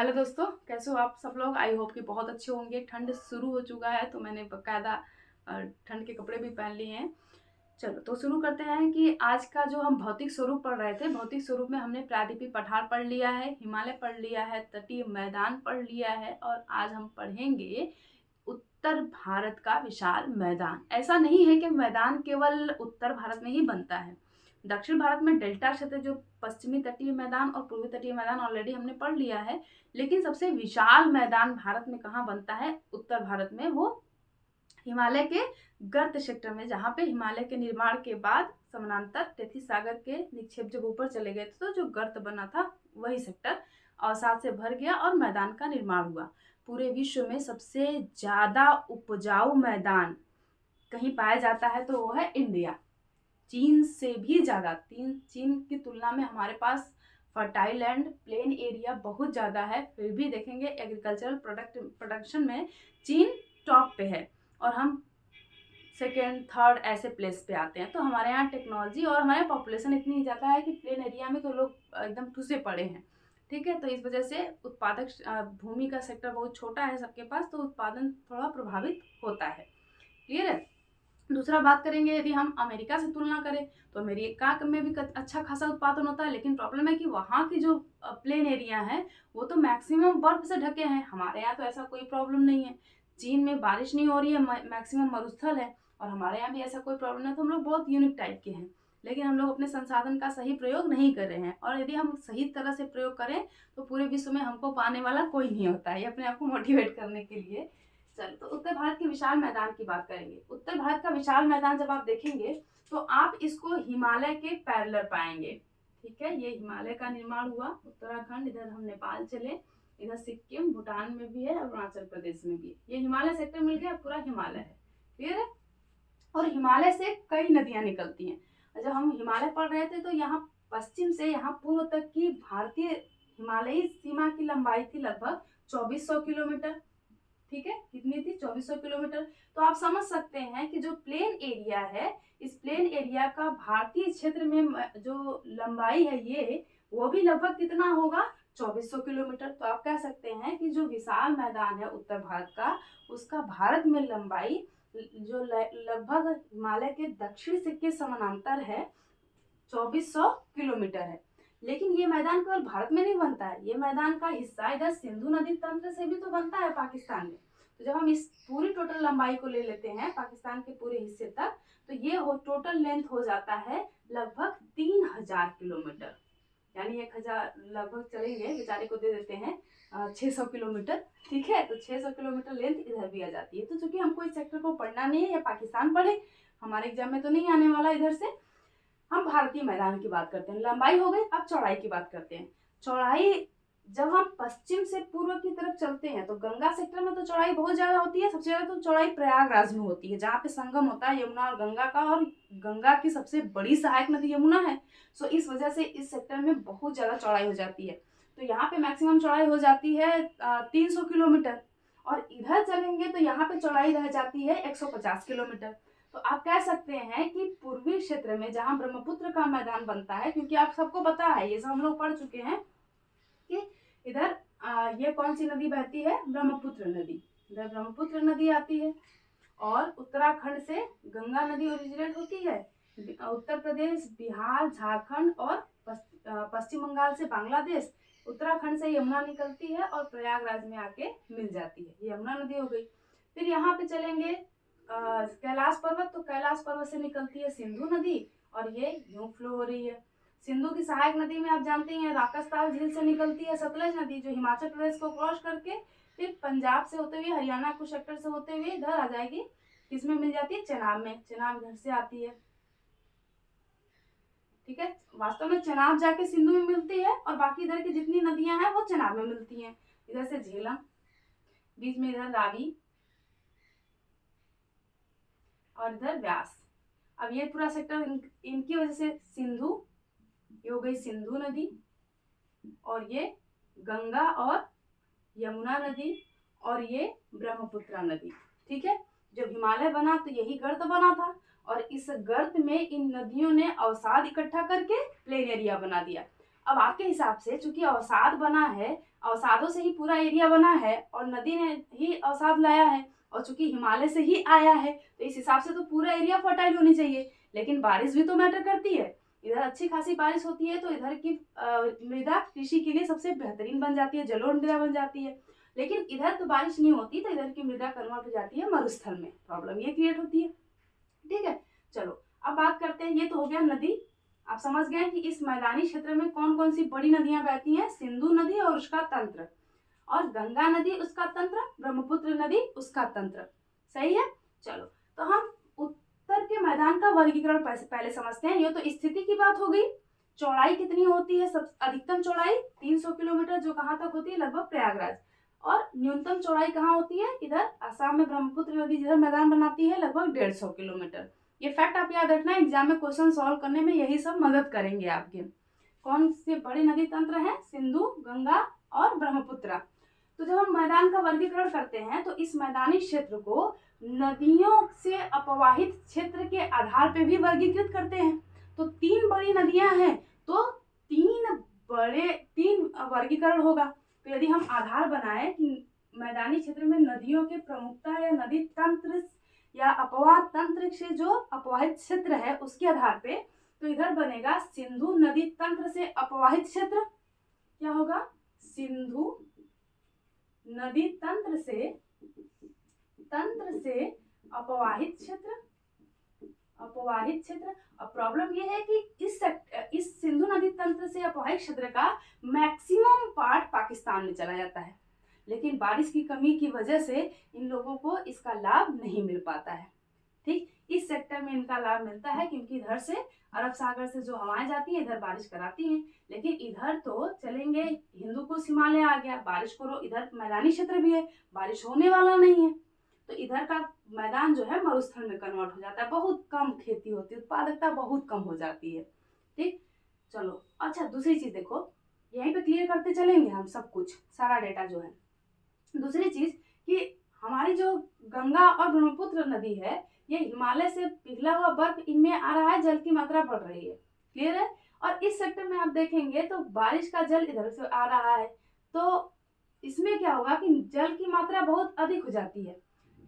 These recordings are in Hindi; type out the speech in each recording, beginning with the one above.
हेलो दोस्तों, कैसे हो आप सब लोग। आई होप कि बहुत अच्छे होंगे। ठंड शुरू हो चुका है तो मैंने बकायदा ठंड के कपड़े भी पहन लिए हैं। चलो तो शुरू करते हैं कि आज का जो हम भौतिक स्वरूप पढ़ रहे थे, भौतिक स्वरूप में हमने प्रायद्वीपीय पठार पढ़ लिया है, हिमालय पढ़ लिया है, तटीय मैदान पढ़ लिया है और आज हम पढ़ेंगे उत्तर भारत का विशाल मैदान। ऐसा नहीं है कि मैदान केवल उत्तर भारत में ही बनता है। दक्षिण भारत में डेल्टा क्षेत्र, जो पश्चिमी तटीय मैदान और पूर्वी तटीय मैदान ऑलरेडी हमने पढ़ लिया है। लेकिन सबसे विशाल मैदान भारत में कहाँ बनता है? उत्तर भारत में। वो हिमालय के गर्त क्षेत्र में, जहाँ पे हिमालय के निर्माण के बाद समानांतर तैतीस सागर के निक्षेप जब ऊपर चले गए थे तो जो गर्त बना था वही सेक्टर अवसाद से भर गया और मैदान का निर्माण हुआ। पूरे विश्व में सबसे ज्यादा उपजाऊ मैदान कहीं पाया जाता है तो वो है इंडिया। चीन से भी ज्यादा, चीन की तुलना में हमारे पास फर्टाइल लैंड, प्लेन एरिया बहुत ज्यादा है। फिर भी देखेंगे एग्रीकल्चरल प्रोडक्शन में चीन टॉप पे है और हम सेकेंड थर्ड ऐसे प्लेस पे आते हैं। तो हमारे यहाँ टेक्नोलॉजी और हमारे पॉपुलेशन इतनी ज़्यादा है कि प्लेन एरिया में तो लोग एकदम ठुसे पड़े हैं। ठीक है, तो इस वजह से उत्पादक भूमि का सेक्टर बहुत छोटा है सबके पास, तो उत्पादन थोड़ा प्रभावित होता है। क्लियर है। दूसरा बात करेंगे, यदि हम अमेरिका से तुलना करें तो अमेरिका में भी अच्छा खासा उत्पादन होता है, लेकिन प्रॉब्लम है कि वहाँ की जो प्लेन एरिया है वो तो मैक्सिमम बर्फ से ढके हैं। हमारे यहाँ तो ऐसा कोई प्रॉब्लम नहीं है। चीन में बारिश नहीं हो रही है, मैक्सिमम मरुस्थल है, और हमारे यहाँ भी ऐसा कोई प्रॉब्लम नहीं है। तो हम लोग बहुत यूनिक टाइप के हैं, लेकिन हम लोग अपने संसाधन का सही प्रयोग नहीं कर रहे हैं। और यदि हम सही तरह से प्रयोग करें तो पूरे विश्व में हमको पाने वाला कोई नहीं होता है। ये अपने आप को मोटिवेट करने के लिए। चलो तो उत्तर भारत के विशाल मैदान की बात करेंगे। उत्तर भारत का विशाल मैदान जब आप देखेंगे तो आप इसको हिमालय के पैरेलल पाएंगे। ठीक है, ये हिमालय का निर्माण हुआ उत्तराखंड, इधर हम नेपाल चले, इधर सिक्किम, भूटान में भी है, अरुणाचल प्रदेश में भी है। ये हिमालय सेक्टर मिल गया, पूरा हिमालय है। क्लियर है। और हिमालय से कई नदियां निकलती हैं। जब हम हिमालय पढ़ रहे थे तो यहाँ पश्चिम से यहाँ पूर्व तक की भारतीय हिमालयी सीमा की लंबाई थी लगभग 2400 किलोमीटर। ठीक है, कितनी थी? 2400 किलोमीटर। तो आप समझ सकते हैं कि जो प्लेन एरिया है, इस प्लेन एरिया का भारतीय क्षेत्र में जो लंबाई है ये, वो भी लगभग कितना होगा? 2400 किलोमीटर। तो आप कह सकते हैं कि जो विशाल मैदान है उत्तर भारत का, उसका भारत में लंबाई जो लगभग हिमालय के दक्षिण से के समानांतर है 2400 किलोमीटर है। लेकिन ये मैदान केवल भारत में नहीं बनता है, ये मैदान का हिस्सा इधर सिंधु नदी तंत्र से भी तो बनता है पाकिस्तान में। तो जब हम इस पूरी टोटल लंबाई को ले लेते हैं पाकिस्तान के पूरे हिस्से तक, तो ये टोटल लेंथ हो जाता है लगभग 3000 किलोमीटर। यानी 1000 लगभग चलेंगे, बेचारे को दे देते हैं 600 किलोमीटर। ठीक है, तो 600 किलोमीटर लेंथ इधर भी आ जाती है। तो चूंकि हमको इस सेक्टर को पढ़ना नहीं है, या पाकिस्तान पढ़े, हमारे एग्जाम में तो नहीं आने वाला इधर से। हम भारतीय मैदान की बात करते हैं, लंबाई हो गई। अब चौड़ाई की बात करते हैं। चौड़ाई, जब हम पश्चिम से पूर्व की तरफ चलते हैं तो गंगा सेक्टर में तो चौड़ाई बहुत ज्यादा होती है। सबसे ज्यादा तो चौड़ाई प्रयागराज में होती है, जहाँ पे संगम होता है यमुना और गंगा का, और गंगा की सबसे बड़ी सहायक नदी यमुना है। सो इस वजह से इस सेक्टर में बहुत ज्यादा चौड़ाई हो जाती है। तो यहाँ पे मैक्सिमम चौड़ाई हो जाती है 300 किलोमीटर। और इधर चलेंगे तो यहाँ पे चौड़ाई रह जाती है 150 किलोमीटर। तो आप कह सकते हैं कि पूर्वी क्षेत्र में जहां ब्रह्मपुत्र का मैदान बनता है, क्योंकि आप सबको पता है, ये सब हम लोग पढ़ चुके हैं कि इधर ये कौन सी नदी बहती है? ब्रह्मपुत्र नदी। इधर ब्रह्मपुत्र नदी आती है और उत्तराखंड से गंगा नदी ओरिजिनेट होती है। उत्तर प्रदेश, बिहार, झारखंड और पश्चिम बंगाल से बांग्लादेश, उत्तराखंड से यमुना निकलती है और प्रयागराज में आके मिल जाती है। ये यमुना नदी हो गई। फिर यहाँ पे चलेंगे कैलाश पर्वत, तो कैलाश पर्वत से निकलती है सिंधु नदी और ये यूं फ्लो हो रही है। सिंधु की सहायक नदी में आप जानते हैं राकसताल झील से निकलती है सतलज नदी, जो हिमाचल प्रदेश को क्रॉस करके फिर पंजाब से होते हुए हरियाणा कुछ सेक्टर से होते हुए इधर आ जाएगी। किसमें मिल जाती है? चेनाब में। चेनाब इधर से आती है। ठीक है, वास्तव में चेनाब जाके सिंधु में मिलती है और बाकी इधर की जितनी नदियां हैं वो चेनाब में मिलती हैं। इधर से झेलम, बीच में इधर रावी और इधर व्यास। अब ये पूरा सेक्टर इनकी वजह से सिंधु, ये हो गई सिंधु नदी, और ये गंगा और यमुना नदी, और ये ब्रह्मपुत्र नदी। ठीक है, जब हिमालय बना तो यही गर्त बना था, और इस गर्त में इन नदियों ने अवसाद इकट्ठा करके प्लेन एरिया बना दिया। अब आपके हिसाब से चूंकि अवसाद बना है, अवसादों से ही पूरा एरिया बना है और नदी ने ही अवसाद लाया है और चूंकि हिमालय से ही आया है तो इस हिसाब से तो पूरा एरिया फर्टाइल होनी चाहिए। लेकिन बारिश भी तो मैटर करती है। इधर अच्छी खासी बारिश होती है तो इधर की मृदा कृषि के लिए सबसे बेहतरीन बन जाती है, जलोढ़ मृदा बन जाती है। लेकिन इधर तो बारिश नहीं होती तो इधर की मृदा कन्वर्ट हो जाती है मरुस्थल में, प्रॉब्लम ये क्रिएट होती है। ठीक है, चलो अब बात करते हैं, ये तो हो गया नदी। आप समझ गए कि इस मैदानी क्षेत्र में कौन कौन सी बड़ी नदियां बहती हैं, सिंधु नदी और उसका तंत्र, और गंगा नदी उसका तंत्र, ब्रह्मपुत्र नदी उसका तंत्र। सही है। चलो तो हम उत्तर के मैदान का वर्गीकरण पहले समझते हैं। ये तो स्थिति की बात हो गई। चौड़ाई कितनी होती है, सब अधिकतम चौड़ाई 300 किलोमीटर, जो कहाँ तक होती है, लगभग प्रयागराज। और न्यूनतम चौड़ाई कहाँ होती है, इधर असम में ब्रह्मपुत्र नदी जिधर मैदान बनाती है, लगभग 150 किलोमीटर। ये फैक्ट आप याद रखना, एग्जाम में क्वेश्चन सॉल्व करने में यही सब मदद करेंगे आपके। कौन से बड़े नदी तंत्र हैं, सिंधु, गंगा और ब्रह्मपुत्र। तो जब हम मैदान का वर्गीकरण करते हैं तो इस मैदानी क्षेत्र को नदियों से अपवाहित क्षेत्र के आधार पे भी वर्गीकृत करते हैं। तो 3 बड़ी नदियां हैं तो 3 वर्गीकरण होगा। तो यदि हम आधार बनाए कि मैदानी क्षेत्र में नदियों के प्रमुखता या नदी तंत्र या अपवाह तंत्र से जो अपवाहित क्षेत्र है उसके आधार पे, तो इधर बनेगा सिंधु नदी तंत्र से अपवाहित क्षेत्र। क्या होगा, सिंधु नदी तंत्र से अपवाहित क्षेत्र, अपवाहित क्षेत्र। अब प्रॉब्लम ये है कि इस सिंधु नदी तंत्र से अपवाहित क्षेत्र का मैक्सिमम पार्ट पाकिस्तान में चला जाता है, लेकिन बारिश की कमी की वजह से इन लोगों को इसका लाभ नहीं मिल पाता है। ठीक, इस सेक्टर में इनका लाभ मिलता है क्योंकि इधर से अरब सागर से जो हवाएं जाती हैं इधर बारिश कराती हैं। लेकिन इधर तो चलेंगे, हिंदुकुश हिमालय आ गया, बारिश करो, इधर मैदानी क्षेत्र भी है, बारिश होने वाला नहीं है, तो इधर का मैदान जो है मरुस्थल में कन्वर्ट हो जाता है, बहुत कम खेती होती है, उत्पादकता बहुत कम हो जाती है। ठीक, चलो अच्छा दूसरी चीज देखो, यहीं पे क्लियर करते चलेंगे हम सब कुछ, सारा डेटा जो है। दूसरी चीज कि हमारी जो गंगा और ब्रह्मपुत्र नदी है, ये हिमालय से पिघला हुआ बर्फ इनमें आ रहा है, जल की मात्रा बढ़ रही है। क्लियर है। और इस सेक्टर में आप देखेंगे तो बारिश का जल इधर से आ रहा है, तो इसमें क्या होगा कि जल की मात्रा बहुत अधिक हो जाती है।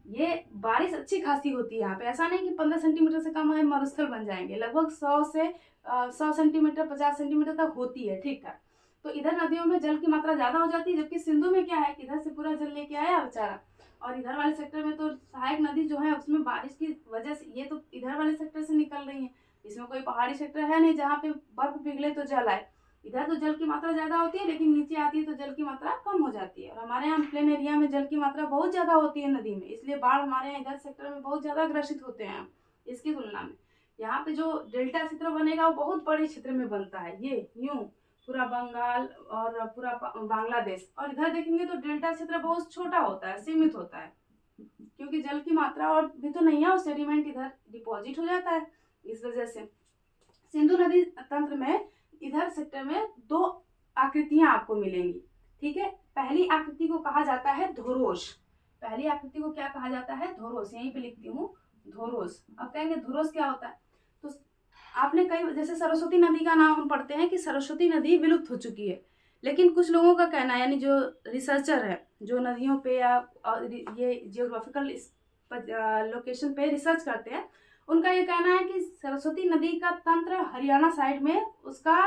ये बारिश अच्छी खासी होती है यहाँ पे, ऐसा नहीं कि 15 सेंटीमीटर से कम है मरुस्थल बन जाएंगे, लगभग 100 सेंटीमीटर 50 सेंटीमीटर तक होती है। ठीक ठाक। तो इधर नदियों में जल की मात्रा ज्यादा हो जाती है, जबकि सिंधु में क्या है कि इधर से पूरा जल लेके आया बेचारा, और इधर वाले सेक्टर में तो सहायक नदी जो है उसमें बारिश की वजह से, ये तो इधर वाले सेक्टर से निकल रही है, इसमें कोई पहाड़ी सेक्टर है नहीं जहाँ पे बर्फ पिघले तो जल आए। इधर तो जल की मात्रा ज्यादा होती है, लेकिन नीचे आती है तो जल की मात्रा कम हो जाती है। और हमारे यहाँ प्लेन एरिया में जल की मात्रा बहुत ज्यादा होती है नदी में, इसलिए बाढ़ हमारे यहाँ इधर सेक्टर में बहुत ज्यादा ग्रसित होते हैं इसकी तुलना में। यहाँ पे जो डेल्टा क्षेत्र बनेगा वो बहुत बड़े क्षेत्र में बनता है, ये यूं पूरा बंगाल और पूरा बांग्लादेश। और इधर देखेंगे तो डेल्टा क्षेत्र बहुत छोटा होता है, सीमित होता है, क्योंकि जल की मात्रा और भी तो नहीं है, और सेडिमेंट इधर डिपॉजिट हो जाता है, इस वजह से। सिंधु नदी तंत्र में इधर सेक्टर में 2 आकृतियां आपको मिलेंगी। ठीक है, पहली आकृति को कहा जाता है धोरोश। पहली आकृति को क्या कहा जाता है, धोरोश, यहीं पे लिखती हूँ धोरोश। अब कहेंगे धोरोश क्या होता है, तो आपने कई, जैसे सरस्वती नदी का नाम हम पढ़ते हैं कि सरस्वती नदी विलुप्त हो चुकी है, लेकिन कुछ लोगों का कहना है, यानी जो रिसर्चर है, जो नदियों पे या ये जियोग्राफिकल लोकेशन पे रिसर्च करते हैं, उनका ये कहना है कि सरस्वती नदी का तंत्र हरियाणा साइड में उसका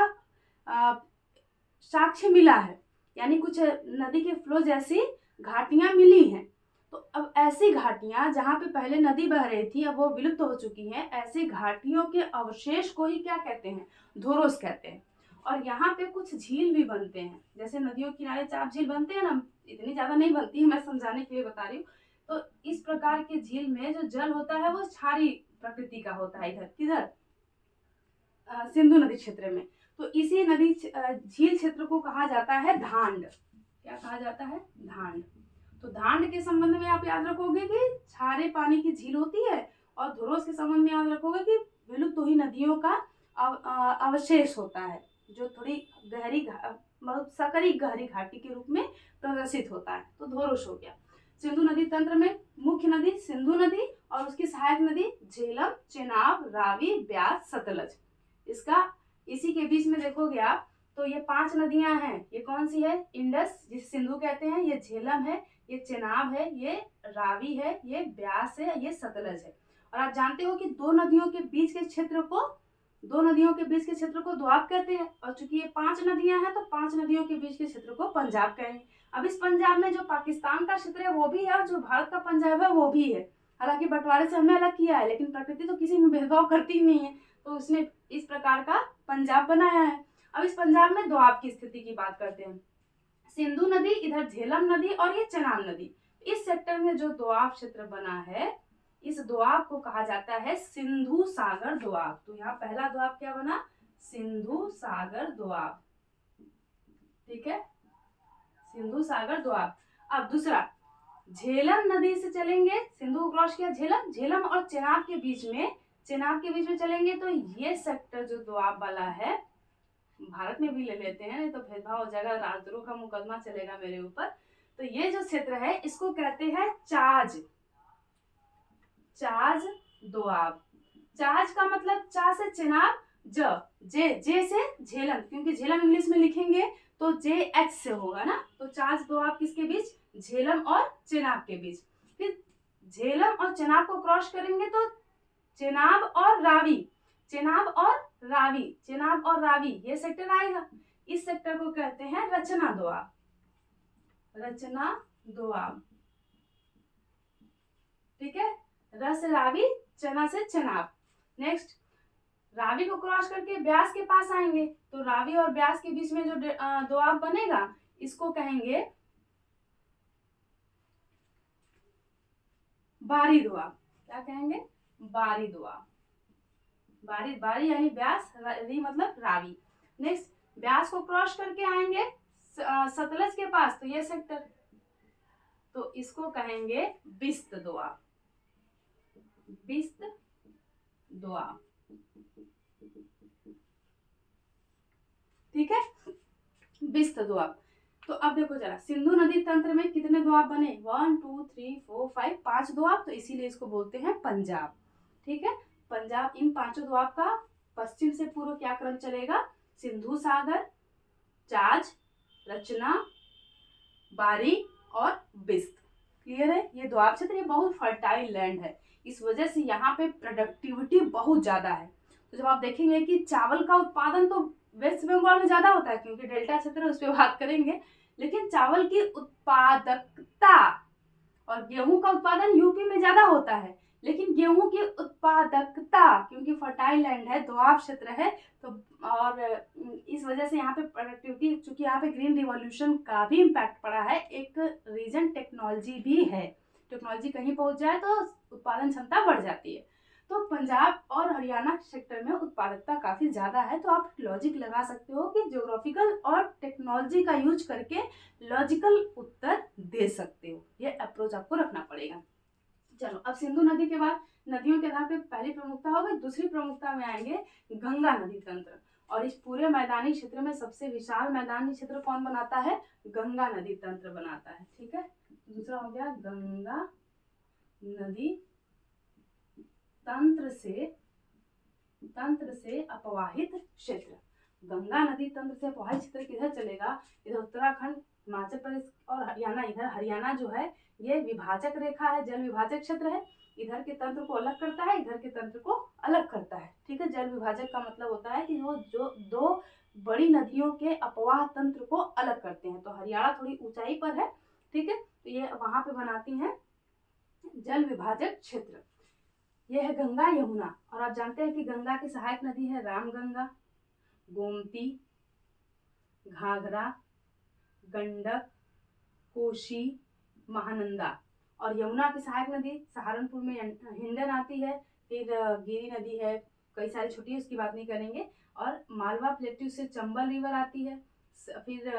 साक्ष्य मिला है, यानी कुछ नदी के फ्लो जैसी घाटियां मिली हैं। तो अब ऐसी घाटियां जहाँ पे पहले नदी बह रही थी अब वो विलुप्त हो चुकी हैं, ऐसी घाटियों के अवशेष को ही क्या कहते हैं, धोरोस कहते हैं। और यहाँ पे कुछ झील भी बनते हैं, जैसे नदियों के किनारे चाप झील बनते हैं ना, इतनी ज्यादा नहीं बनती है, मैं समझाने के लिए बता रही हूँ। तो इस प्रकार के झील में जो जल होता है वो क्षारीय प्रकृति का होता है, इधर किधर सिंधु नदी क्षेत्र में। तो इसी नदी झील क्षेत्र को कहा जाता है धांड। क्या कहा जाता है, धांड। तो धांड के संबंध में आप याद रखोगे कि क्षारीय पानी की झील होती है, और धोरोस के संबंध में याद रखोगे कि विलुप्त हुई नदियों का अवशेष होता है, जो थोड़ी गहरी बहुत सकरी गहरी घाटी के रूप में प्रदर्शित होता है। तो धोरोस हो गया। सिंधु नदी तंत्र में मुख्य नदी सिंधु नदी और उसकी सहायक नदी झेलम, चेनाब, रावी, ब्यास, सतलज। इसका इसी के बीच में देखोगे आप तो ये 5 नदियां हैं, ये कौन सी है? इंडस जिसे सिंधु कहते हैं, ये झेलम है, ये चेनाब है, ये रावी है, ये ब्यास है, ये सतलज है। और आप जानते हो कि दो नदियों के बीच के क्षेत्र को दोआब कहते हैं। और चूंकि ये 5 नदियां हैं तो 5 नदियों के बीच के क्षेत्र को पंजाब कहेंगे। अब इस पंजाब में जो पाकिस्तान का क्षेत्र है वो भी है और जो भारत का पंजाब है वो भी है। हालांकि बंटवारे से हमने अलग किया है, लेकिन प्रकृति तो किसी में भेदभाव करती नहीं है, तो उसने इस प्रकार का पंजाब बनाया है। अब इस पंजाब में दोआब की स्थिति की बात करते हैं। सिंधु नदी, इधर झेलम नदी और ये चेनाब नदी, इस सेक्टर में जो दोआब क्षेत्र बना है, इस दोआब को कहा जाता है सिंधु सागर दोआब। तो यहाँ पहला दोआब क्या बना? सिंधु सागर दोआब। ठीक है, सिंधु सागर दोआब। अब दूसरा, झेलम नदी से चलेंगे, सिंधु को क्रॉस किया, झेलम और चेनाब के बीच में चलेंगे तो ये सेक्टर जो दोआब वाला है, भारत में भी ले लेते हैं, नहीं तो भेदभाव हो जाएगा, राजद्रोह का मुकदमा चलेगा मेरे ऊपर। तो ये जो क्षेत्र है इसको कहते हैं चाज दोआब। चाज का मतलब चा से चेनाब, जे से झेलम, क्योंकि झेलम इंग्लिश में लिखेंगे तो JH से होगा ना, तो चाज दोआब किसके बीच? झेलम और चेनाब के बीच। फिर झेलम और चेनाब को क्रॉस करेंगे तो चेनाब और रावी ये सेक्टर आएगा। इस सेक्टर को कहते हैं रचना दोआब। ठीक है, रस रावी, चना से चेनाब। नेक्स्ट, रावी को क्रॉस करके ब्यास के पास आएंगे तो रावी और ब्यास के बीच में जो दोआब बनेगा इसको कहेंगे बारी दोआब। क्या कहेंगे? बारी दोआब। बारी यानी ब्यास, री मतलब रावी। नेक्स्ट, ब्यास को क्रॉस करके आएंगे सतलज के पास, तो ये सेक्टर, तो इसको कहेंगे बिस्त दोआब। ठीक है, बिस्त दोआब। तो अब देखो जरा, सिंधु नदी तंत्र में कितने दोआब बने? 1 2 3 4 5, 5 दोआब, तो इसीलिए इसको बोलते हैं पंजाब। ठीक है, पंजाब, इन 5 दोआब का पश्चिम से पूर्व क्या क्रम चलेगा? सिंधु सागर, चाज, रचना, बारी और बिस्त। क्लियर है? ये दोआब क्षेत्र ये बहुत फर्टाइल लैंड है, इस वजह से यहाँ पे प्रोडक्टिविटी बहुत ज्यादा है। तो जब आप देखेंगे कि चावल का उत्पादन तो वेस्ट बंगाल में ज्यादा होता है, क्योंकि डेल्टा क्षेत्र है, उस पर बात करेंगे, लेकिन चावल की उत्पादकता और गेहूं का उत्पादन यूपी में ज्यादा होता है, लेकिन गेहूं की उत्पादकता, क्योंकि फर्टाइल लैंड है, दोआब क्षेत्र है, तो और इस वजह से यहाँ पे प्रोडक्टिविटी, चूंकि यहाँ पे ग्रीन रिवॉल्यूशन का भी इम्पैक्ट पड़ा है, एक रीजन टेक्नोलॉजी भी है, टेक्नोलॉजी कहीं पहुंच जाए तो उत्पादन क्षमता बढ़ जाती है। तो पंजाब और हरियाणा सेक्टर में उत्पादकता काफी ज्यादा है, तो आप लॉजिक लगा सकते हो कि ज्योग्राफिकल और टेक्नोलॉजी का यूज करके लॉजिकल उत्तर दे सकते हो, ये अप्रोच आपको रखना पड़ेगा। चलो, अब सिंधु नदी के बाद नदियों के आधार पे पहली प्रमुखता हो गई, दूसरी प्रमुखता में आएंगे गंगा नदी तंत्र। और इस पूरे मैदानी क्षेत्र में सबसे विशाल मैदानी क्षेत्र कौन बनाता है? गंगा नदी तंत्र बनाता है। ठीक है, दूसरा हो गया गंगा नदी तंत्र से अपवाहित क्षेत्र। गंगा नदी तंत्र से अपवाहित क्षेत्र किधर चलेगा? इधर उत्तराखंड, हिमाचल प्रदेश और हरियाणा। इधर हरियाणा जो है ये विभाजक रेखा है, जल विभाजक क्षेत्र है, इधर के तंत्र को अलग करता है, इधर के तंत्र को अलग करता है। ठीक है, जल विभाजक का मतलब होता है कि वो जो दो बड़ी नदियों के अपवाह तंत्र को अलग करते हैं। तो हरियाणा थोड़ी ऊंचाई पर है, ठीक है, तो ये वहां पे बनाती हैं जल विभाजक क्षेत्र। यह है गंगा यमुना। और आप जानते हैं कि गंगा की सहायक नदी है रामगंगा, गोमती, घाघरा, गंडक, कोशी, महानंदा। और यमुना की सहायक नदी सहारनपुर में हिंडन आती है, फिर गिरी नदी है, कई सारी छोटी, उसकी बात नहीं करेंगे। और मालवा प्लेट्यू से चंबल रिवर आती है, फिर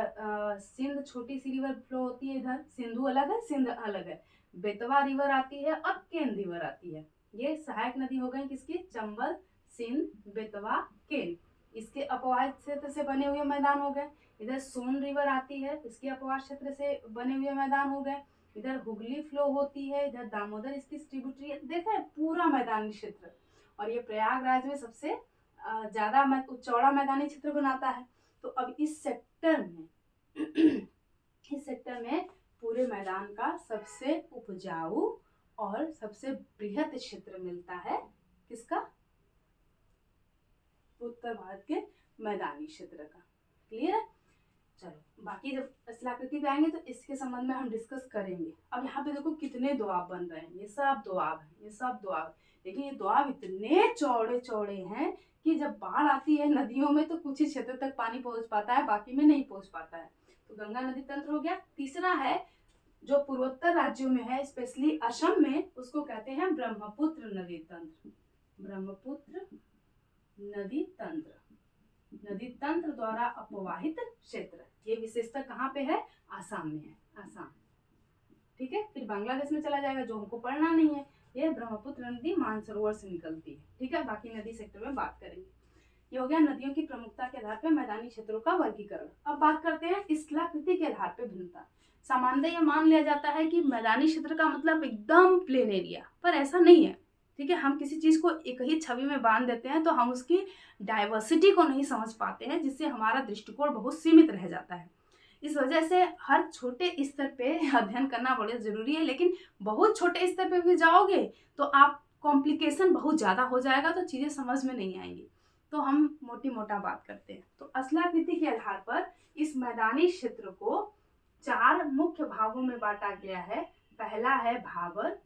सिंध छोटी सी रिवर फ्लो होती है, इधर सिंधु अलग है, सिंध अलग है, बेतवा रिवर आती है और केन रिवर आती है। ये सहायक नदी हो गई किसकी? चंबल, सिंध, बेतवा, केन। इसके अपवाह क्षेत्र से बने हुए मैदान हो गए। इधर सोन रिवर आती है, इसके अपवाह क्षेत्र से बने हुए मैदान हो गए। इधर हुगली फ्लो होती है, इधर दामोदर इसकी ट्रिब्यूटरी है। देखें पूरा मैदानी क्षेत्र, और ये प्रयागराज में सबसे ज्यादा चौड़ा मैदानी क्षेत्र बनाता है। तो अब इस सेक्टर में इस सेक्टर में पूरे मैदान का सबसे उपजाऊ और सबसे बृहद क्षेत्र मिलता है किसका? उत्तर भारत के मैदानी क्षेत्र का। क्लियर है? चलो बाकी जब स्थलाकृति पे आएंगे तो इसके संबंध में हम डिस्कस करेंगे। अब यहाँ पे देखो कितने दोआब बन रहे हैं, ये सब दोआब है, ये सब दोआब। लेकिन ये दोआब इतने चौड़े चौड़े हैं कि जब बाढ़ आती है नदियों में तो कुछ ही क्षेत्र तक पानी पहुंच पाता है, बाकी में नहीं पहुंच पाता है। तो गंगा नदी तंत्र हो गया। तीसरा है जो पूर्वोत्तर राज्यों में है, स्पेशली असम में, उसको कहते हैं ब्रह्मपुत्र नदी तंत्र। ब्रह्मपुत्र नदी तंत्र, नदी तंत्र द्वारा अपवाहित क्षेत्र। ये विशेषता कहाँ पे है? आसाम में है, आसाम। ठीक है, फिर बांग्लादेश में चला जाएगा जो हमको पढ़ना नहीं है। ये ब्रह्मपुत्र नदी मानसरोवर से निकलती है। ठीक है, बाकी नदी सेक्टर में बात करेंगे। ये हो गया नदियों की प्रमुखता के आधार पर मैदानी क्षेत्रों का वर्गीकरण। अब बात करते हैं स्थलाकृति के आधार पर भिन्नता। सामान्यतः यह मान लिया जाता है कि मैदानी क्षेत्र का मतलब एकदम प्लेन एरिया, पर ऐसा नहीं है। ठीक है, हम किसी चीज को एक ही छवि में बांध देते हैं तो हम उसकी डाइवर्सिटी को नहीं समझ पाते हैं, जिससे हमारा दृष्टिकोण बहुत सीमित रह जाता है। इस वजह से हर छोटे स्तर पे अध्ययन करना बहुत जरूरी है, लेकिन बहुत छोटे स्तर पे भी जाओगे तो आप कॉम्प्लिकेशन बहुत ज्यादा हो जाएगा, तो चीजें समझ में नहीं आएंगी। तो हम मोटी मोटा बात करते हैं। तो स्थलाकृति के आधार पर इस मैदानी क्षेत्र को 4 मुख्य भागों में बांटा गया है। पहला है भाबर,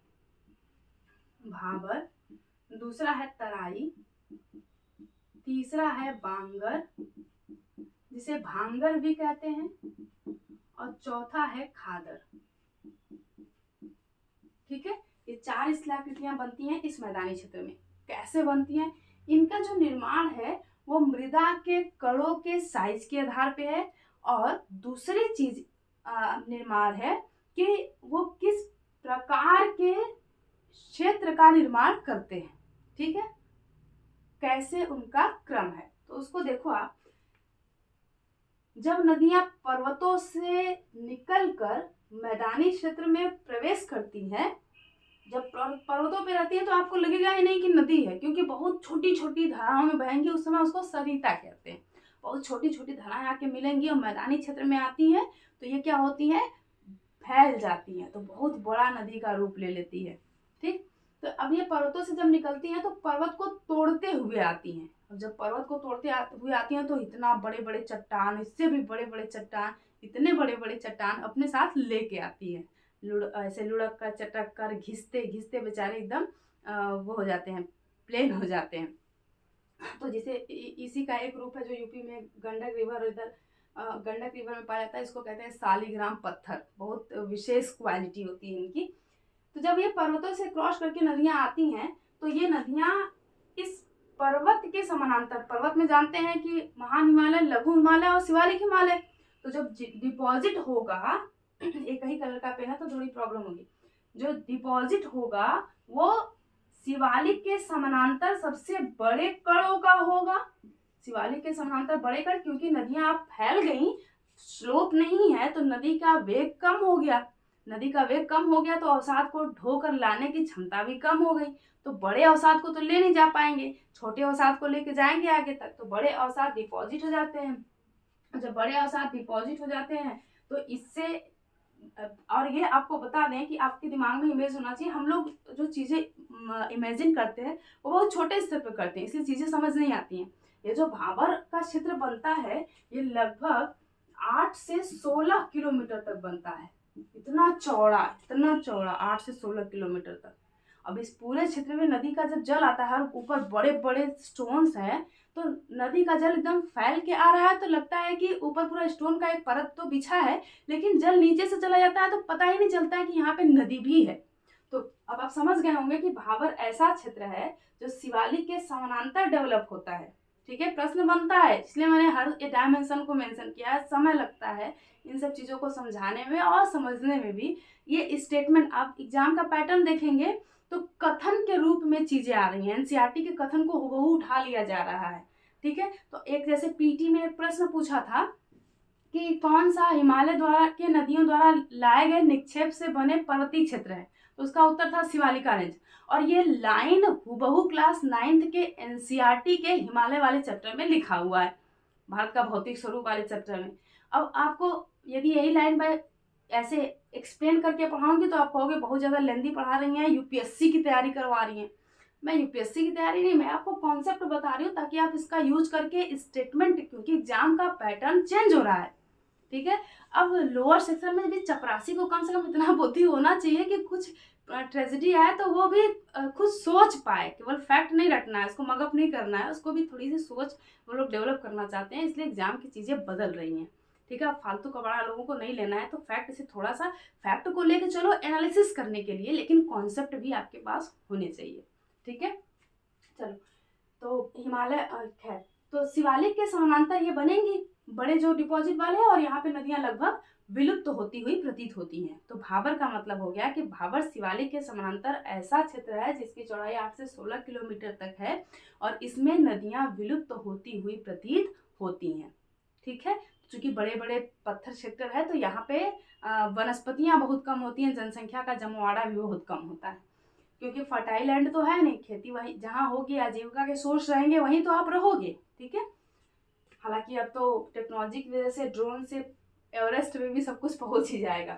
भाबर, दूसरा है तराई, तीसरा है बांगर जिसे भांगर भी कहते हैं, और चौथा है खादर। ठीक है, ये 4 स्थलाकृतियां बनती हैं इस मैदानी क्षेत्र में। कैसे बनती हैं? इनका जो निर्माण है वो मृदा के कणों के साइज के आधार पे है, और दूसरी चीज निर्माण है कि वो किस प्रकार के क्षेत्र का निर्माण करते हैं। ठीक है, कैसे उनका क्रम है, तो उसको देखो आप। जब नदियां पर्वतों से निकलकर मैदानी क्षेत्र में प्रवेश करती हैं, जब पर्वतों पे रहती है तो आपको लगेगा ही नहीं कि नदी है, क्योंकि बहुत छोटी छोटी धाराओं में बहेंगी। उस समय उसको सरिता कहते हैं। बहुत छोटी छोटी धाराएं आके मिलेंगी और मैदानी क्षेत्र में आती हैं तो ये क्या होती है? फैल जाती हैं, तो बहुत बड़ा नदी का रूप ले लेती है। ठीक, तो अब ये पर्वतों से जब निकलती हैं तो पर्वत को तोड़ते हुए आती हैं। अब जब पर्वत को तोड़ते हुए आती हैं तो इतना बड़े बड़े चट्टान, इससे भी बड़े बड़े चट्टान, इतने बड़े बड़े चट्टान अपने साथ लेके आती है। ऐसे लुढ़क कर, चटक कर, घिसते घिसते बेचारे एकदम वो हो जाते हैं, प्लेन हो जाते हैं। तो जैसे इसी का एक रूप है जो यूपी में गंडक रिवर, इधर गंडक रिवर में पाया जाता है। इसको कहते हैं सालीग्राम पत्थर। बहुत विशेष क्वालिटी होती है इनकी। तो जब ये पर्वतों से क्रॉस करके नदियां आती हैं तो ये नदियां इस पर्वत के समानांतर, पर्वत में जानते हैं कि महान हिमालय, लघु हिमालय और शिवालिक हिमालय, तो जब डिपॉजिट होगा, एक ही कलर का पेन है तो थोड़ी प्रॉब्लम होगी, जो डिपॉजिट होगा वो शिवालिक के समानांतर सबसे बड़े कणों का होगा। शिवालिक के समानांतर बड़े कण, क्योंकि नदियां आप फैल गई, स्लोप नहीं है, तो नदी का वेग कम हो गया। नदी का वेग कम हो गया तो अवसाद को ढोकर लाने की क्षमता भी कम हो गई। तो बड़े अवसाद को तो ले नहीं जा पाएंगे, छोटे अवसाद को लेके जाएंगे आगे तक, तो बड़े अवसाद डिपॉजिट हो जाते हैं। जब बड़े अवसाद डिपॉजिट हो जाते हैं तो इससे, और ये आपको बता दें कि आपके दिमाग में इमेज होना चाहिए, हम लोग जो चीजें इमेजिन करते हैं वो बहुत छोटे स्तर पर करते हैं, इसलिए चीजें समझ नहीं आती हैं। ये जो भाबर का क्षेत्र बनता है ये लगभग 8 से 16 किलोमीटर तक बनता है। इतना चौड़ा 8 से 16 किलोमीटर तक। अब इस पूरे क्षेत्र में नदी का जब जल आता है और ऊपर बड़े बड़े स्टोन्स हैं, तो नदी का जल एकदम फैल के आ रहा है, तो लगता है कि ऊपर पूरा स्टोन का एक परत तो बिछा है, लेकिन जल नीचे से चला जाता है तो पता ही नहीं चलता है कि यहाँ पे नदी भी है। तो अब आप समझ गए होंगे कि भाबर ऐसा क्षेत्र है जो शिवालिक के समानांतर डेवलप होता है। ठीक है, प्रश्न बनता है, इसलिए मैंने हर डायमेंशन को मेंशन किया है। समय लगता है इन सब चीजों को समझाने में और समझने में भी। ये स्टेटमेंट आप एग्जाम का पैटर्न देखेंगे तो कथन के रूप में चीजें आ रही हैं, एनसीईआरटी के कथन को हुबहू उठा लिया जा रहा है। ठीक है, तो एक जैसे पीटी में एक प्रश्न पूछा था कि कौन सा हिमालय द्वारा के नदियों द्वारा लाए गए निक्षेप से बने पर्वतीय क्षेत्र है, तो उसका उत्तर था शिवालिका रेंज। और ये लाइन हुबहू क्लास 9th के एनसीईआरटी के हिमालय वाले चैप्टर में लिखा हुआ है। भारत का भौतिक स्वरूप वाले चैप्टर में। अब आपको यदि यही लाइन बाय ऐसे एक्सप्लेन करके पढ़ाऊंगी तो आप कहोगे बहुत ज़्यादा लेंदी पढ़ा रही हैं, यूपीएससी की तैयारी करवा रही हैं। मैं यूपीएससी की तैयारी नहीं, मैं आपको कॉन्सेप्ट बता रही हूँ ताकि आप इसका यूज करके स्टेटमेंट, क्योंकि एग्जाम का पैटर्न चेंज हो रहा है, ठीक है। अब लोअर सेक्शन में भी चपरासी को कम से कम इतना बुद्धि होना चाहिए कि कुछ ट्रेजेडी आए तो वो भी खुद सोच पाए, केवल फैक्ट नहीं रटना है, उसको मगअप नहीं करना है, उसको भी थोड़ी सी सोच वो लोग डेवलप करना चाहते हैं, इसलिए एग्जाम की चीज़ें बदल रही हैं, ठीक है। फालतू का बड़ा लोगों को नहीं लेना है, तो फैक्ट से थोड़ा सा फैक्ट को लेके चलो एनालिसिस करने के लिए, लेकिन कॉन्सेप्ट भी आपके पास होने चाहिए, ठीक है। चलो, तो हिमालय खैर, तो शिवालिक के समानांतर ये बनेंगी बड़े जो डिपॉजिट वाले हैं, और यहाँ पे नदियां लगभग विलुप्त होती हुई प्रतीत होती हैं। तो भाबर का मतलब हो गया कि भाबर शिवालिक के समानांतर ऐसा क्षेत्र है जिसकी चौड़ाई 8 से 16 किलोमीटर तक है, और इसमें नदियां विलुप्त होती हुई प्रतीत होती हैं, ठीक है। चूंकि बड़े बड़े पत्थर क्षेत्र है तो यहाँ पे वनस्पतियां बहुत कम होती हैं, जनसंख्या का जमवाड़ा भी बहुत कम होता है, क्योंकि फर्टाइल लैंड तो है नहीं, खेती वहीं जहाँ होगी, आजीविका के सोर्स रहेंगे वहीं तो आप रहोगे, ठीक है। हालांकि अब तो टेक्नोलॉजी की वजह से ड्रोन से एवरेस्ट में भी सब कुछ पहुंच ही जाएगा,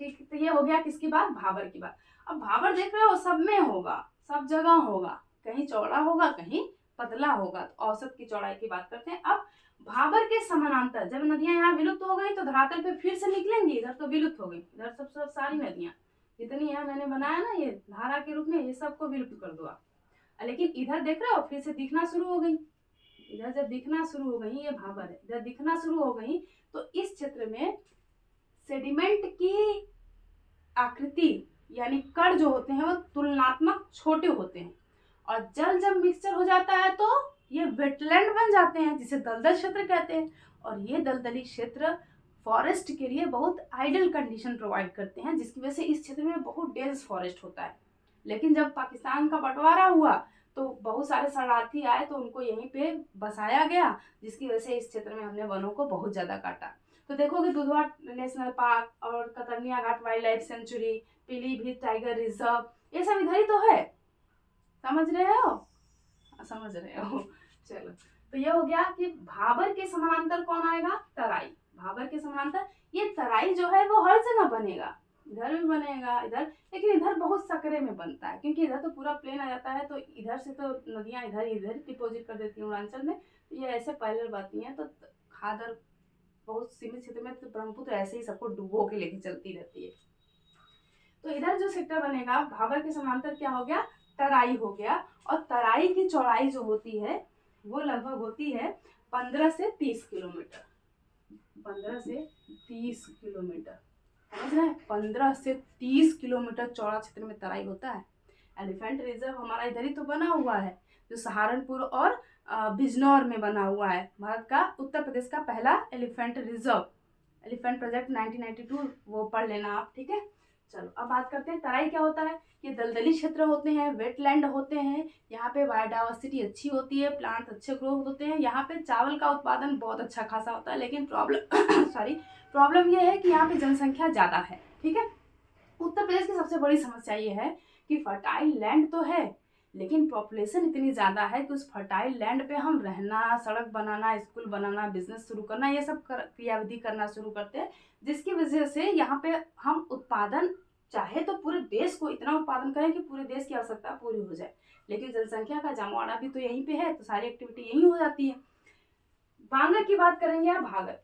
ठीक। तो ये हो गया किसकी बात, भाबर की बात। अब भाबर देख रहे हो सब में होगा, सब जगह होगा, कहीं चौड़ा होगा कहीं पतला होगा, तो औसत की चौड़ाई की बात करते हैं। अब भाबर के समानांतर जब नदियां यहाँ विलुप्त हो गई तो धरातल पे फिर से निकलेंगी, इधर तो विलुप्त हो गई, इधर सब सारी नदियां जितनी है मैंने बनाया ना ये धारा के रूप में, ये सबको विलुप्त कर दो आप। लेकिन इधर देख रहे हो फिर से दिखना शुरू हो गई, इधर जब दिखना शुरू हो गई, ये भाबर है, इधर दिखना शुरू हो गई, तो इस क्षेत्र में सेडिमेंट की आकृति यानी कण जो होते हैं वो तुलनात्मक छोटे होते हैं, और जल जब मिक्सचर हो जाता है तो ये वेटलैंड बन जाते हैं, जिसे दलदल क्षेत्र कहते हैं। और ये दलदली क्षेत्र फॉरेस्ट के लिए बहुत आइडियल कंडीशन प्रोवाइड करते हैं, जिसकी वजह से इस क्षेत्र में बहुत डेंस फॉरेस्ट होता है। लेकिन जब पाकिस्तान का बंटवारा हुआ तो बहुत सारे शरणार्थी आए तो उनको यहीं पे बसाया गया, जिसकी वजह से इस क्षेत्र में हमने वनों को बहुत ज़्यादा काटा। तो देखोगे दुधवा नेशनल पार्क और Katarniya Ghat wildlife sanctuary, Pilibhit tiger reserve, ये सब इधर ही तो है, समझ रहे हो, समझ रहे हो। चलो, तो ये हो गया कि भाबर के समानांतर कौन आएगा, तराई। भाबर के समानांतर ये तराई जो है वो हर जगह बनेगा, इधर भी बनेगा इधर, लेकिन इधर बहुत सकरे में बनता है, क्योंकि इधर तो पूरा प्लेन आ जाता है, तो इधर से तो नदियां इधर डिपोजिट कर देती हैं अरुणाचल में, तो ये ऐसे पैरेलल बहती हैं, तो खादर बहुत सीमित क्षेत्र में, तो ब्रह्मपुत्र ऐसे ही सबको डुबो के लेके चलती रहती है। तो इधर जो सेक्टर बनेगा भाबर के समानांतर क्या हो गया, तराई हो गया, और तराई की चौड़ाई जो होती है वो लगभग होती है 15 से 30 किलोमीटर, 15 से 30 किलोमीटर, समझ रहे हैं, 15 से 30 किलोमीटर चौड़ा क्षेत्र में तराई होता है। एलिफेंट रिजर्व हमारा इधर ही तो बना हुआ है, जो सहारनपुर और बिजनौर में बना हुआ है, भारत का उत्तर प्रदेश का पहला एलिफेंट रिजर्व, एलिफेंट प्रोजेक्ट 1992, वो पढ़ लेना आप, ठीक है। चलो, अब बात करते हैं तराई क्या होता है। ये दलदली क्षेत्र होते हैं, वेटलैंड होते हैं, यहाँ पे बायोडाइवर्सिटी अच्छी होती है, प्लांट अच्छे ग्रोथ होते हैं, यहाँ पे चावल का उत्पादन बहुत अच्छा खासा होता है, लेकिन प्रॉब्लम ये है कि यहाँ पे जनसंख्या ज़्यादा है, ठीक है। उत्तर प्रदेश की सबसे बड़ी समस्या ये है कि फर्टाइल लैंड तो है, लेकिन पॉपुलेशन इतनी ज़्यादा है कि उस फर्टाइल लैंड पे हम रहना, सड़क बनाना, स्कूल बनाना, बिजनेस शुरू करना, ये सब क्रियाविधि करना शुरू करते हैं, जिसकी वजह से यहाँ पे हम उत्पादन चाहे तो पूरे देश को इतना उत्पादन करें कि पूरे देश की आवश्यकता पूरी हो जाए, लेकिन जनसंख्या का जमावड़ा भी तो यहीं पे है, तो सारी एक्टिविटी यहीं हो जाती है। बांगर की बात करेंगे आप, भागर।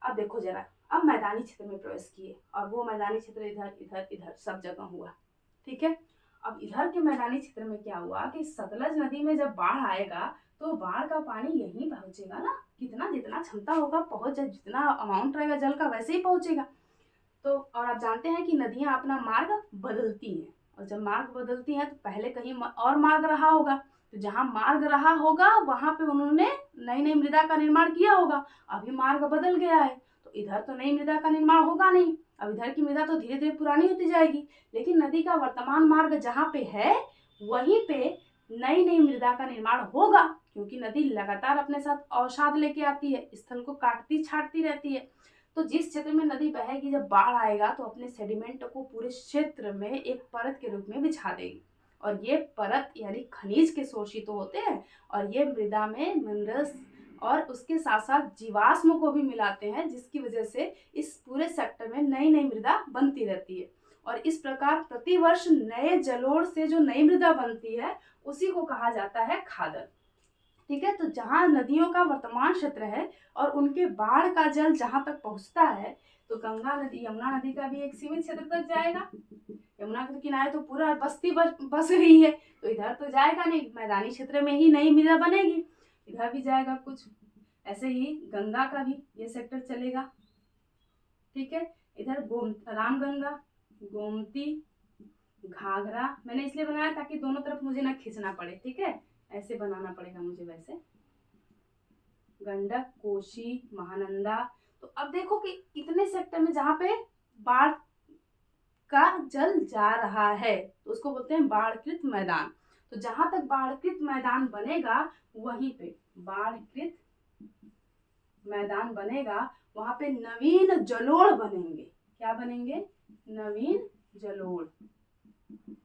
अब देखो जरा, अब मैदानी क्षेत्र में प्रवेश किए, और वो मैदानी क्षेत्र इधर इधर इधर सब जगह हुआ, ठीक है। अब इधर के मैदानी क्षेत्र में क्या हुआ कि सतलज नदी में जब बाढ़ आएगा तो बाढ़ का पानी यहीं पहुंचेगा ना, कितना जितना क्षमता होगा पहुंच, जितना अमाउंट रहेगा जल का वैसे ही पहुंचेगा। तो और आप जानते हैं कि नदियां अपना मार्ग बदलती हैं, और जब मार्ग बदलती हैं तो पहले कहीं और मार्ग रहा होगा, तो जहाँ मार्ग रहा होगा वहां पे उन्होंने नई नई मृदा का निर्माण किया होगा, अभी मार्ग बदल गया है तो इधर तो नई मृदा का निर्माण होगा नहीं, अब इधर की मृदा तो धीरे धीरे पुरानी होती जाएगी, लेकिन नदी का वर्तमान मार्ग जहाँ पे है वहीं पे नई नई मृदा का निर्माण होगा, क्योंकि नदी लगातार अपने साथ अवसाद लेके आती है, स्थल को काटती छाटती रहती है। तो जिस क्षेत्र में नदी बहेगी जब बाढ़ आएगा तो अपने सेडिमेंट को पूरे क्षेत्र में एक परत के रूप में बिछा देगी, और ये परत यानी खनिज के शोषित होते हैं, और ये मृदा में मिनरल्स और उसके साथ साथ जीवाश्म को भी मिलाते हैं, जिसकी वजह से इस पूरे सेक्टर में नई नई मृदा बनती रहती है। और इस प्रकार प्रतिवर्ष नए जलोढ़ से जो नई मृदा बनती है उसी को कहा जाता है खादर। ठीक है, तो जहाँ नदियों का वर्तमान क्षेत्र है और उनके बाढ़ का जल जहाँ तक पहुँचता है, तो गंगा नदी यमुना नदी का भी एक सीमित क्षेत्र तक जाएगा। यमुना के किनारे तो पूरा बस्ती बस रही है, तो इधर तो जाएगा नहीं, मैदानी क्षेत्र में ही नई मृदा बनेगी, इधर भी जाएगा कुछ। ऐसे ही गंगा का भी ये सेक्टर चलेगा। ठीक है, इधर रामगंगा, गोमती, घाघरा मैंने इसलिए बनाया ताकि दोनों तरफ मुझे ना खींचना पड़े। ठीक है, ऐसे बनाना पड़ेगा मुझे वैसे। गंडक, कोसी, महानंदा। तो अब देखो कि इतने सेक्टर में जहाँ पे बाढ़ का जल जा रहा है तो उसको बोलते हैं बाढ़कृत मैदान। तो जहां तक बाढ़कृत मैदान बनेगा वहीं पे बाढ़कृत मैदान बनेगा, वहां पे नवीन जलोढ़ बनेंगे। क्या बनेंगे? नवीन जलोढ़।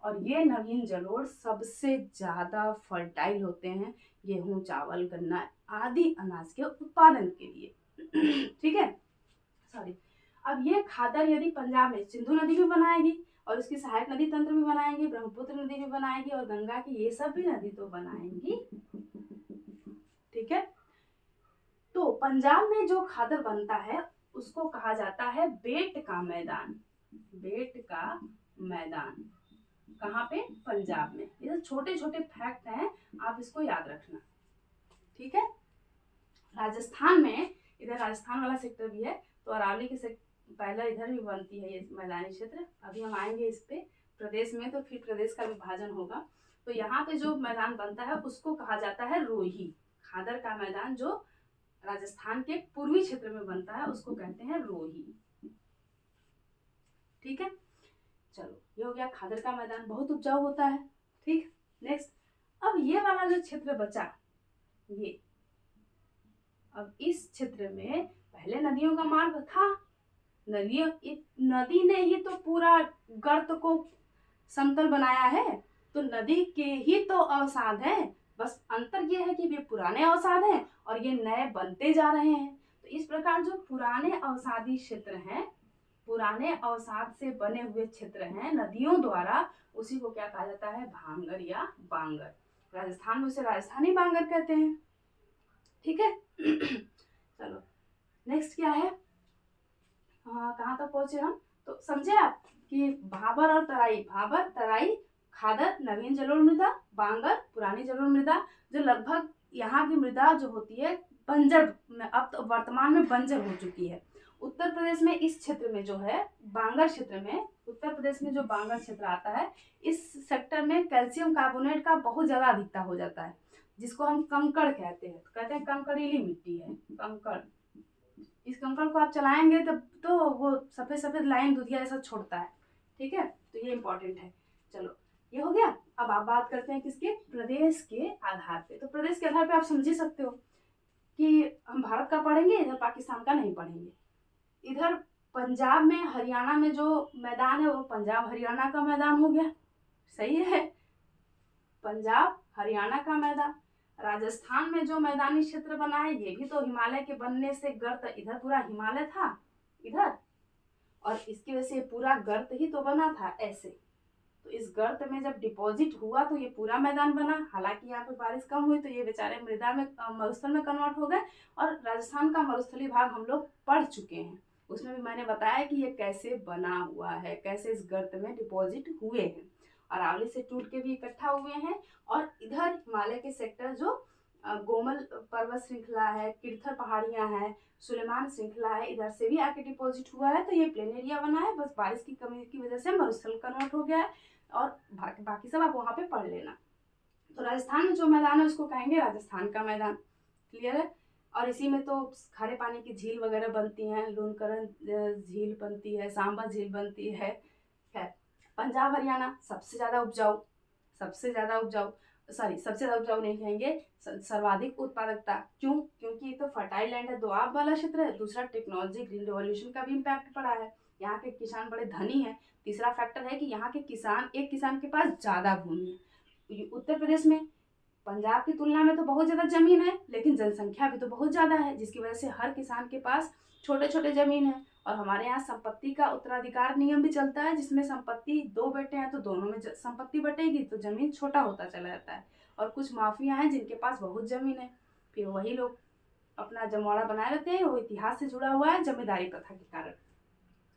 और ये नवीन जलोढ़ सबसे ज्यादा फर्टाइल होते हैं गेहूं, चावल, गन्ना आदि अनाज के उत्पादन के लिए। ठीक है, सॉरी। अब ये खादर यदि पंजाब में सिंधु नदी भी बनाएगी और उसकी सहायक नदी तंत्र भी बनाएंगी, ब्रह्मपुत्र नदी भी बनाएगी और गंगा की ये सब भी नदी तो बनाएंगी। ठीक है, तो पंजाब में जो खादर बनता है उसको कहा जाता है बेट का मैदान। बेट का मैदान कहाँ पे? पंजाब में। ये छोटे छोटे फैक्ट हैं, आप इसको याद रखना। ठीक है, राजस्थान में, इधर राजस्थान वाला सेक्टर भी है, तो अरावली के पहले इधर भी बनती है ये मैदानी क्षेत्र। अभी हम आएंगे इस पे प्रदेश में, तो फिर प्रदेश का विभाजन होगा। तो यहाँ पे जो मैदान बनता है उसको कहा जाता है रोही। खादर का मैदान जो राजस्थान के पूर्वी क्षेत्र में बनता है उसको कहते हैं रोही। ठीक है, चलो ये हो गया खादर का मैदान, बहुत उपजाऊ होता है। ठीक, नेक्स्ट। अब ये वाला जो क्षेत्र बचा, ये अब इस क्षेत्र में पहले नदियों का मार्ग था। नदी ने ही तो पूरा गर्त को समतल बनाया है, तो नदी के ही तो अवसाद हैं। बस अंतर ये है कि वे पुराने अवसाद हैं और ये नए बनते जा रहे हैं। तो इस प्रकार जो पुराने अवसादी क्षेत्र हैं, पुराने अवसाद से बने हुए क्षेत्र हैं नदियों द्वारा, उसी को क्या कहा जाता है? भांगर या बांगर। राजस्थान में उसे राजस्थानी बांगर कहते हैं। ठीक है, चलो नेक्स्ट क्या है? कहाँ तक पहुंचे हम? तो समझे आप कि भाबर और तराई, भाबर, तराई, खादर नवीन जलोढ़ मृदा, बांगर पुरानी जलोढ़ मृदा, जो लगभग यहाँ की मृदा जो होती है बंजर, अब तो वर्तमान में बंजर हो चुकी है। उत्तर प्रदेश में इस क्षेत्र में जो है बांगर क्षेत्र में, उत्तर प्रदेश में जो बांगर क्षेत्र आता है, इस सेक्टर में कैल्शियम कार्बोनेट का बहुत ज्यादा अधिकता हो जाता है, जिसको हम कंकड़ कहते हैं। कहते हैं कंकड़ीली मिट्टी है कंकड़। इस कंकड़ को आप चलाएंगे तब तो वो सफेद सफेद लाइन दुधिया जैसा छोड़ता है। ठीक है, तो ये इंपॉर्टेंट है। चलो ये हो गया। अब आप बात करते हैं किसके? प्रदेश के आधार पे। तो प्रदेश के आधार पे आप समझ ही सकते हो कि हम भारत का पढ़ेंगे, इधर पाकिस्तान का नहीं पढ़ेंगे। इधर पंजाब में, हरियाणा में जो मैदान है वो पंजाब हरियाणा का मैदान हो गया। सही है, पंजाब हरियाणा का मैदान। राजस्थान में जो मैदानी क्षेत्र बना है ये भी तो हिमालय के बनने से गर्त, इधर पूरा हिमालय था इधर, और इसकी वजह से पूरा गर्त ही तो बना था ऐसे। तो इस गर्त में जब डिपॉजिट हुआ तो ये पूरा मैदान बना। हालांकि यहाँ पे बारिश कम हुई तो ये बेचारे मृदा में, मरुस्थल में कन्वर्ट हो गए। और राजस्थान का मरुस्थली भाग हम लोग पढ़ चुके हैं, उसमें भी मैंने बताया कि ये कैसे बना हुआ है, कैसे इस गर्त में डिपॉजिट हुए हैं। अरावली से टूट के भी इकट्ठा हुए हैं। और इधर हिमालय के सेक्टर जो गोमल पर्वत श्रृंखला है, किरथर पहाड़ियां हैं, सुलेमान श्रृंखला है, इधर से भी आके डिपॉजिट हुआ है। तो ये प्लेन एरिया बना है, बस बारिश की कमी की वजह से मरुस्थल कन्वर्ट हो गया है। और बाकी सब आप वहाँ पे पढ़ लेना। तो राजस्थान में जो मैदान है उसको कहेंगे राजस्थान का मैदान। क्लियर है? और इसी में तो खारे पानी की झील वगैरह बनती हैं, लूनकरण झील बनती है, सांबा झील बनती है। खैर, पंजाब हरियाणा सबसे ज़्यादा उपजाऊ, सबसे ज़्यादा उपजाऊ नहीं कहेंगे, सर्वाधिक उत्पादकता। क्यों? क्योंकि तो फर्टाइल लैंड है, दोआब वाला क्षेत्र है। दूसरा, टेक्नोलॉजी, ग्रीन रिवॉल्यूशन का भी इम्पैक्ट पड़ा है। यहाँ के किसान बड़े धनी हैं। तीसरा फैक्टर है कि यहाँ के किसान, एक किसान के पास ज़्यादा भूमि है। उत्तर प्रदेश में पंजाब की तुलना में तो बहुत ज़्यादा ज़मीन है, लेकिन जनसंख्या भी तो बहुत ज़्यादा है, जिसकी वजह से हर किसान के पास छोटे छोटे ज़मीन है। और हमारे यहाँ संपत्ति का उत्तराधिकार नियम भी चलता है, जिसमें संपत्ति 2 बेटे हैं तो दोनों में संपत्ति बटेगी, तो ज़मीन छोटा होता चला जाता है। और कुछ माफिया हैं जिनके पास बहुत ज़मीन है, फिर वही लोग अपना जमवाड़ा बनाए रहते हैं। वो इतिहास से जुड़ा हुआ है जमींदारी प्रथा के कारण।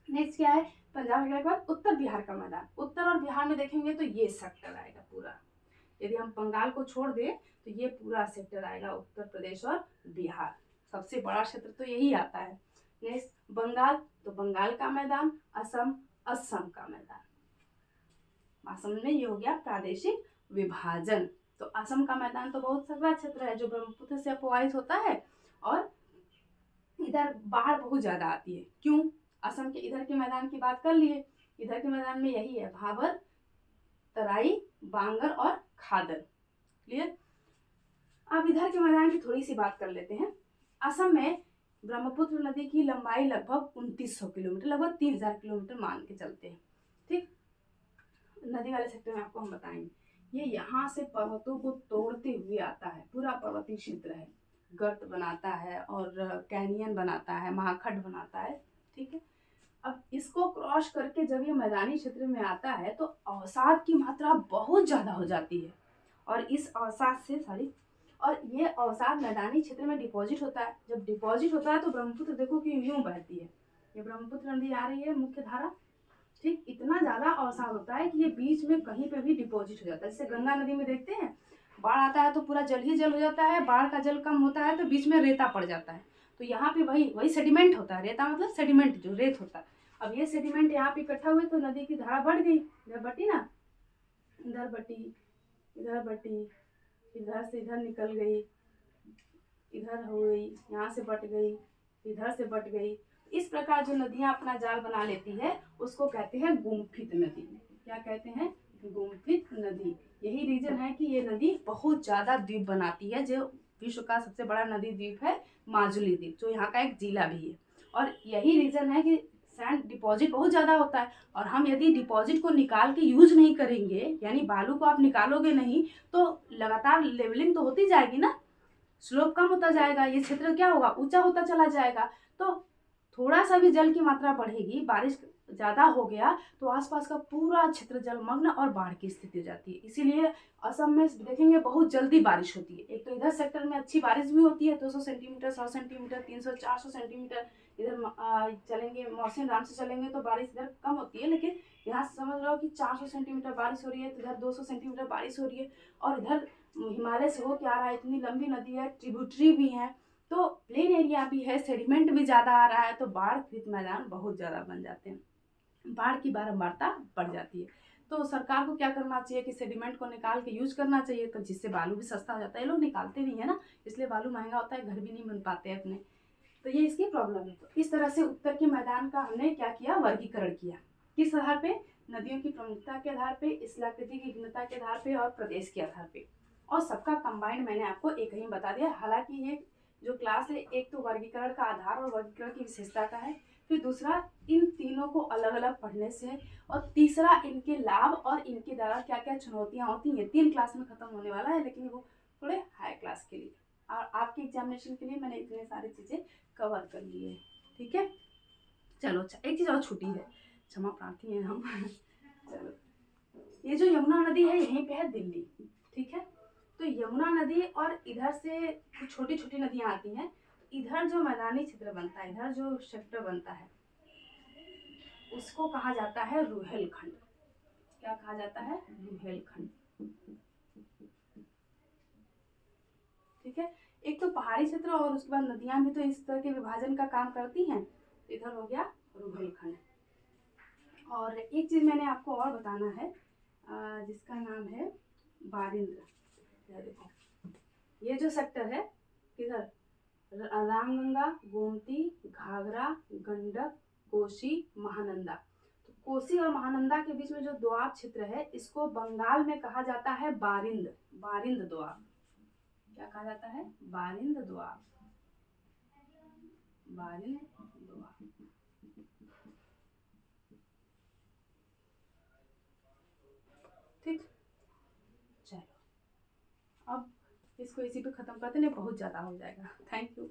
नेक्स्ट क्या है, पंजाब के बाद उत्तर बिहार का मैदान। उत्तर और बिहार में देखेंगे तो ये सेक्टर आएगा पूरा। यदि हम बंगाल को छोड़ दें तो ये पूरा सेक्टर आएगा, उत्तर प्रदेश और बिहार। सबसे बड़ा क्षेत्र तो यही आता है। नेक्स्ट बंगाल, तो बंगाल का मैदान। असम, असम का मैदान। असम में ये हो गया प्रादेशिक विभाजन। तो असम का मैदान तो बहुत सकरा क्षेत्र है जो ब्रह्मपुत्र से प्रवाहित होता है, और इधर बाढ़ बहुत ज्यादा आती है। क्यों? असम के इधर के मैदान की बात कर लिए, इधर के मैदान में यही है, भाबर, तराई, बांगर और खादर। क्लियर? अब इधर के मैदान की थोड़ी सी बात कर लेते हैं। असम में ब्रह्मपुत्र नदी की लंबाई लगभग 2900 किलोमीटर, लगभग 3000 किलोमीटर मान के चलते हैं। ठीक, नदी वाले सेक्टर में आपको हम बताएंगे। ये यहाँ से पर्वतों को तोड़ते हुए आता है, पूरा पर्वतीय क्षेत्र है, गर्त बनाता है और कैनियन बनाता है, महाखड्ड बनाता है। ठीक है, अब इसको क्रॉस करके जब ये मैदानी क्षेत्र में आता है तो अवसाद की मात्रा बहुत ज्यादा हो जाती है, और इस अवसाद से और ये अवसाद मैदानी क्षेत्र में डिपॉजिट होता है। जब डिपॉजिट होता है तो ब्रह्मपुत्र देखो कि यूं बहती है, ये ब्रह्मपुत्र नदी आ रही है मुख्य धारा। ठीक, इतना ज्यादा अवसाद होता है कि ये बीच में कहीं पे भी डिपॉजिट हो जाता है। जैसे गंगा नदी में देखते हैं, बाढ़ आता है तो पूरा जल ही जल हो जाता है, बाढ़ का जल कम होता है तो बीच में रेता पड़ जाता है। तो यहाँ पे वही सेडिमेंट होता है, रेता मतलब सेडिमेंट जो रेत होता है। अब ये सेडिमेंट यहाँ पे इकट्ठा हुए तो नदी की धारा बढ़ गई, इधर बटी ना, इधर बटी, इधर बटी, इधर से इधर निकल गई, इधर हो गई, यहाँ से बट गई, इधर से बट गई। इस प्रकार जो नदियां अपना जाल बना लेती है उसको कहते हैं गुम्फित नदी। क्या कहते हैं? गुम्फित नदी। यही रीजन है कि ये नदी बहुत ज्यादा द्वीप बनाती है। जो विश्व का सबसे बड़ा नदी द्वीप है माजुली द्वीप, जो यहाँ का एक जिला भी है। और यही रीजन है कि सैंड डिपॉजिट बहुत ज्यादा होता है, और हम यदि डिपॉजिट को निकाल के यूज नहीं करेंगे, यानी बालू को आप निकालोगे नहीं, तो लगातार लेवलिंग तो होती जाएगी ना, स्लोप कम होता जाएगा, ये क्षेत्र क्या होगा, ऊंचा होता चला जाएगा। तो थोड़ा सा भी जल की मात्रा बढ़ेगी, बारिश ज्यादा हो गया तो आसपास का पूरा क्षेत्र जलमग्न और बाढ़ की स्थिति हो जाती है। इसीलिए असम में देखेंगे बहुत जल्दी बारिश होती है। एक तो इधर सेक्टर में अच्छी बारिश भी होती है, 200 सेंटीमीटर, 100 सेंटीमीटर, 300, 400 सेंटीमीटर। इधर चलेंगे मौसम राम से चलेंगे तो बारिश इधर कम होती है, लेकिन यहाँ समझ लो कि 400 सेंटीमीटर बारिश हो रही है, तो इधर 200 सेंटीमीटर बारिश हो रही है। और इधर हिमालय से हो के आ रहा है, इतनी लंबी नदी है, ट्रिब्यूटरी भी है, तो प्लेन एरिया भी है, सेडिमेंट भी ज्यादा आ रहा है, तो बाढ़ पीड़ित मैदान बहुत ज्यादा बन जाते हैं, बाढ़ की बारंबारता बढ़ जाती है। तो सरकार को क्या करना चाहिए कि सेडिमेंट को निकाल के यूज करना चाहिए, तो जिससे बालू भी सस्ता हो जाता है। ये लोग निकालते नहीं है ना, इसलिए बालू महंगा होता है, घर भी नहीं बन पाते हैं अपने, तो ये इसकी प्रॉब्लम है। तो इस तरह से उत्तर के मैदान का हमने क्या किया, वर्गीकरण किया। किस आधार पे? नदियों की प्रमुखता के आधार पे, स्थलाकृति की भिन्नता के आधार पे और प्रदेश के आधार पे, और सबका कंबाइंड मैंने आपको एक ही बता दिया। हालांकि ये जो क्लास है, एक तो वर्गीकरण का आधार और वर्गीकरण की विशेषता का है, फिर दूसरा इन तीनों को अलग अलग पढ़ने से है, और तीसरा इनके लाभ और इनके द्वारा क्या क्या चुनौतियां होती हैं। 3 क्लास में खत्म होने वाला है, लेकिन वो थोड़े हाई क्लास के लिए और आपके एग्जामिनेशन के लिए मैंने इतने सारी चीजें कवर कर ली है। ठीक है, चलो एक चीज और छूटी है, क्षमा प्रार्थी हैं हम। चलो, ये जो यमुना नदी है यहीं पे है दिल्ली। ठीक है, तो यमुना नदी और इधर से कुछ छोटी छोटी नदियां आती हैं, इधर जो मैदानी क्षेत्र बनता है, इधर जो सेक्टर बनता है, उसको कहा जाता है रुहेलखंड। क्या कहा जाता है? रुहेलखंड। ठीक है, एक तो पहाड़ी क्षेत्र और उसके बाद नदियां भी तो इस तरह के विभाजन का काम करती हैं, तो इधर हो गया रुहेलखंड। और एक चीज मैंने आपको और बताना है, जिसका नाम है बारिंद्र। देखो, ये जो सेक्टर है, किधर, रामगंगा, गोमती, घाघरा, गंडक, कोसी, महानंदा। तो कोसी और महानंदा के बीच में जो दोआब क्षेत्र है, इसको बंगाल में कहा जाता है बारिंद, बारिंद दोआब। क्या कहा जाता है? बारिंद दोआब, बारिंद दोआब। ठीक, चलो अब इसको इसी पे ख़त्म करते, नहीं बहुत ज़्यादा हो जाएगा। Thank you.